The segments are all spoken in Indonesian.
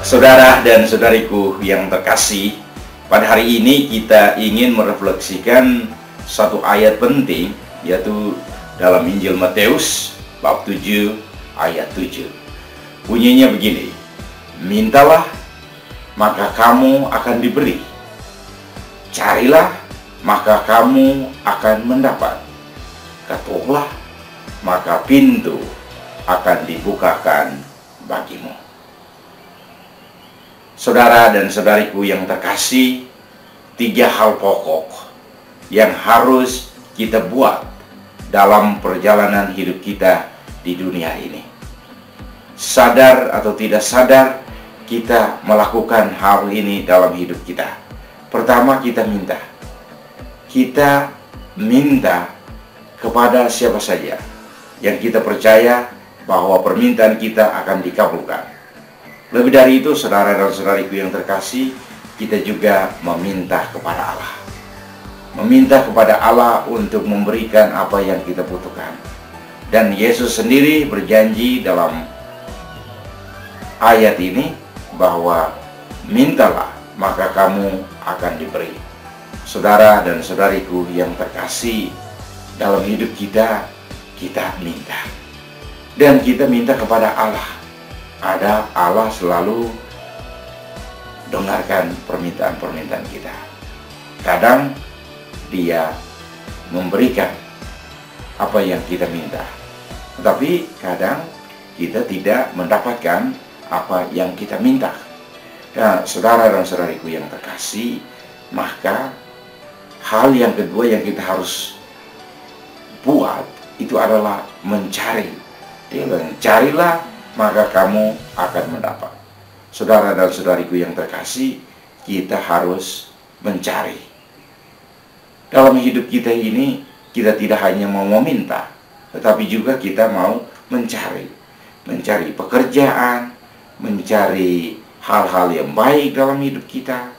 Saudara dan saudariku yang terkasih, pada hari ini kita ingin merefleksikan satu ayat penting, yaitu dalam Injil Matius bab 7 ayat 7. Bunyinya begini: mintalah maka kamu akan diberi, carilah maka kamu akan mendapat, ketuklah maka pintu akan dibukakan bagimu. Saudara dan saudariku yang terkasih, 3 hal pokok yang harus kita buat dalam perjalanan hidup kita di dunia ini. Sadar atau tidak sadar, kita melakukan hal ini dalam hidup kita. Pertama, kita minta. Kita minta kepada siapa saja yang kita percaya bahwa permintaan kita akan dikabulkan. Lebih dari itu, saudara dan saudariku yang terkasih, kita juga meminta kepada Allah. Meminta kepada Allah untuk memberikan apa yang kita butuhkan. Dan Yesus sendiri berjanji dalam ayat ini bahwa mintalah maka kamu akan diberi. Saudara dan saudariku yang terkasih, dalam hidup kita, kita minta. Dan kita minta kepada Allah. Allah selalu dengarkan permintaan-permintaan kita. Kadang Dia memberikan apa yang kita minta, tetapi kadang kita tidak mendapatkan apa yang kita minta. Nah, saudara dan saudariku yang terkasih, maka hal yang kedua yang kita harus buat itu adalah mencari. Carilah maka kamu akan mendapat. Saudara dan saudariku yang terkasih, kita harus mencari. Dalam hidup kita ini, kita tidak hanya mau meminta, tetapi juga kita mau mencari. Mencari pekerjaan, mencari hal-hal yang baik dalam hidup kita,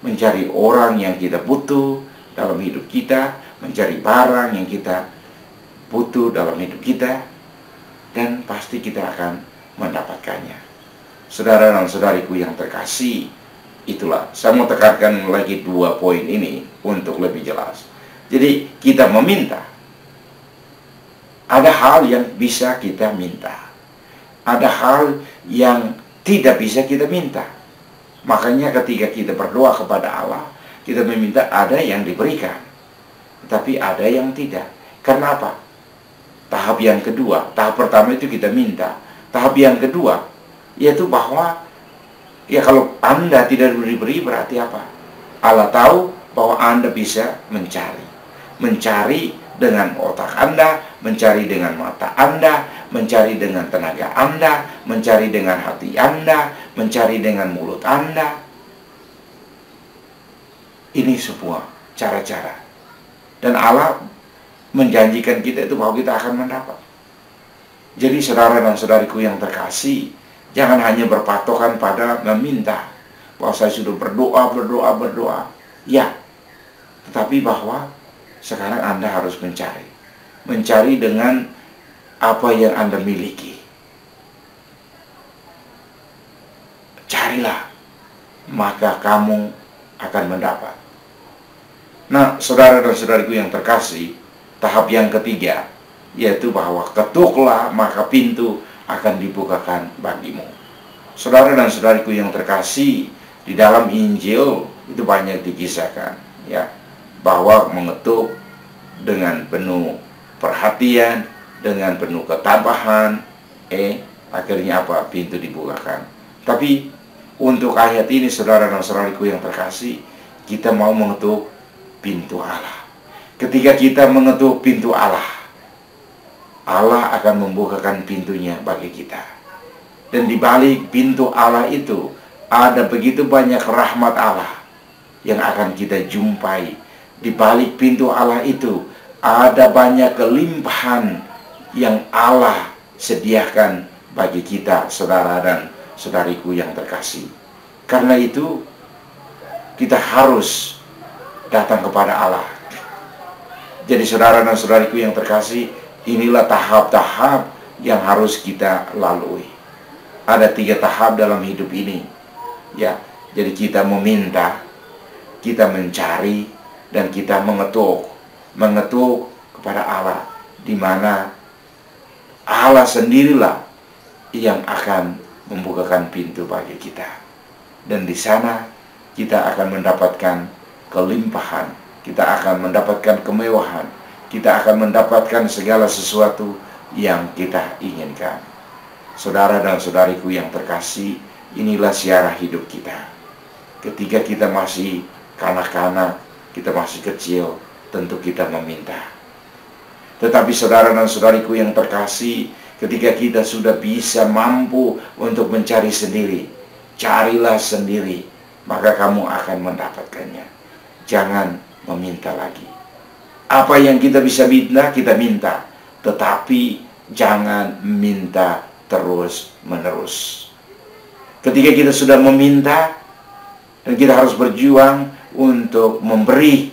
mencari orang yang kita butuh dalam hidup kita, mencari barang yang kita butuh dalam hidup kita, dan pasti kita akan mendapatkannya. Saudara dan saudariku yang terkasih, itulah saya mau tekankan lagi 2 poin ini untuk lebih jelas. Jadi kita meminta, ada hal yang bisa kita minta, ada hal yang tidak bisa kita minta. Makanya ketika kita berdoa kepada Allah, kita meminta, ada yang diberikan, tapi ada yang tidak. Karena apa? Tahap yang kedua, tahap pertama itu kita minta. Tahap yang kedua, yaitu bahwa kalau Anda tidak diberi, berarti apa? Allah tahu bahwa Anda bisa mencari. Mencari dengan otak Anda, mencari dengan mata Anda, mencari dengan tenaga Anda, mencari dengan hati Anda, mencari dengan mulut Anda. Ini sebuah cara-cara. Dan Allah menjanjikan kita itu bahwa kita akan mendapat. Jadi saudara dan saudariku yang terkasih, jangan hanya berpatokan pada meminta bahwa saya sudah berdoa. Ya, tetapi bahwa sekarang Anda harus mencari. Mencari dengan apa yang Anda miliki. Carilah, maka kamu akan mendapat. Nah, saudara dan saudariku yang terkasih, tahap yang ketiga, yaitu bahwa ketuklah maka pintu akan dibukakan bagimu. Saudara dan saudariku yang terkasih, di dalam Injil itu banyak dikisahkan, ya, bahwa mengetuk dengan penuh perhatian, dengan penuh ketabahan, akhirnya apa? Pintu dibukakan. Tapi untuk ayat ini, saudara dan saudariku yang terkasih, kita mau mengetuk pintu Allah. Ketika kita mengetuk pintu Allah, Allah akan membukakan pintunya bagi kita. Dan di balik pintu Allah itu ada begitu banyak rahmat Allah yang akan kita jumpai. Di balik pintu Allah itu ada banyak kelimpahan yang Allah sediakan bagi kita, saudara dan saudariku yang terkasih. Karena itu kita harus datang kepada Allah. Jadi saudara dan saudariku yang terkasih, inilah tahap-tahap yang harus kita lalui. ada 3 tahap dalam hidup ini. Ya, jadi kita meminta, kita mencari, dan kita mengetuk kepada Allah, di mana Allah sendirilah yang akan membukakan pintu bagi kita. Dan di sana kita akan mendapatkan kelimpahan, kita akan mendapatkan kemewahan, kita akan mendapatkan segala sesuatu yang kita inginkan. Saudara dan saudariku yang terkasih, inilah siara hidup kita. Ketika kita masih kanak-kanak, kita masih kecil, tentu kita meminta. Tetapi saudara dan saudariku yang terkasih, ketika kita sudah bisa mampu untuk mencari sendiri, carilah sendiri, maka kamu akan mendapatkannya. Jangan meminta lagi. Apa yang kita bisa minta, kita minta. Tetapi jangan minta terus-menerus. Ketika kita sudah meminta, dan kita harus berjuang untuk memberi.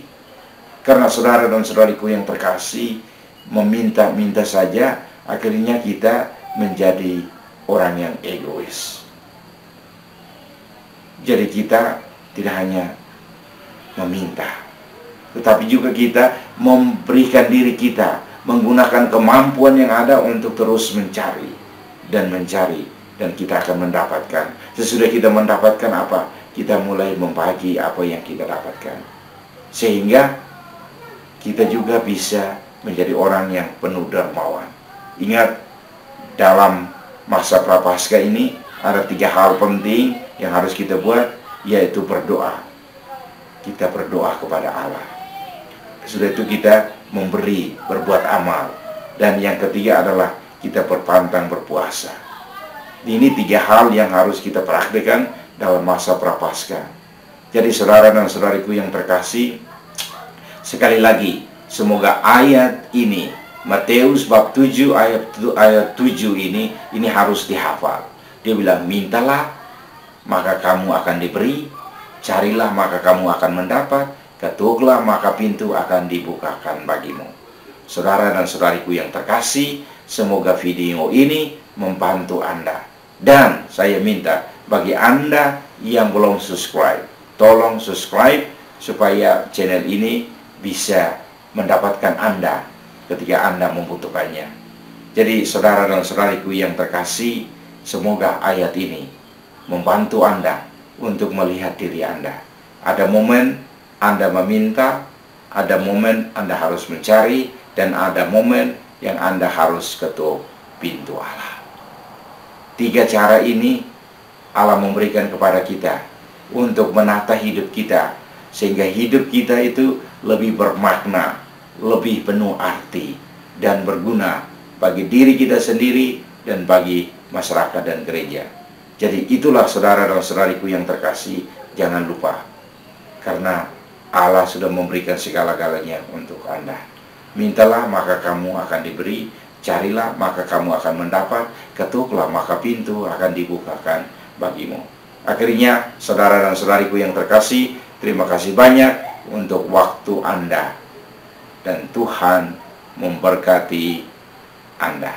Karena saudara dan saudariku yang terkasih, meminta-minta saja, akhirnya kita menjadi orang yang egois. Jadi kita tidak hanya meminta, tetapi juga kita memberikan diri kita, menggunakan kemampuan yang ada untuk terus mencari, dan kita akan mendapatkan. Sesudah kita mendapatkan apa? Kita mulai membagi apa yang kita dapatkan, sehingga kita juga bisa menjadi orang yang penuh dermawan. Ingat, dalam masa Prapaskah ini ada 3 hal penting yang harus kita buat, yaitu berdoa. Kita berdoa kepada Allah. Sudah itu kita memberi, berbuat amal. Dan yang ketiga adalah kita berpantang berpuasa. Ini 3 hal yang harus kita praktikkan dalam masa Prapaskah. Jadi saudara dan saudariku yang terkasih, sekali lagi, semoga ayat ini, Matius bab 7 ayat 7 ini harus dihafal. Dia bilang, mintalah maka kamu akan diberi, carilah maka kamu akan mendapat, ketuklah maka pintu akan dibukakan bagimu. Saudara dan saudariku yang terkasih, semoga video ini membantu Anda. Dan saya minta bagi Anda yang belum subscribe, tolong subscribe supaya channel ini bisa mendapatkan Anda ketika Anda membutuhkannya. Jadi saudara dan saudariku yang terkasih, semoga ayat ini membantu Anda untuk melihat diri Anda. Ada momen Anda meminta, ada momen Anda harus mencari, dan ada momen yang Anda harus ketuk pintu Allah. 3 cara ini Allah memberikan kepada kita untuk menata hidup kita, sehingga hidup kita itu lebih bermakna, lebih penuh arti, dan berguna bagi diri kita sendiri dan bagi masyarakat dan gereja. Jadi itulah saudara dan saudariku yang terkasih, jangan lupa, karena Allah sudah memberikan segala-galanya untuk Anda. Mintalah maka kamu akan diberi, carilah maka kamu akan mendapat, ketuklah maka pintu akan dibukakan bagimu. Akhirnya saudara dan saudariku yang terkasih, terima kasih banyak untuk waktu Anda, dan Tuhan memberkati Anda.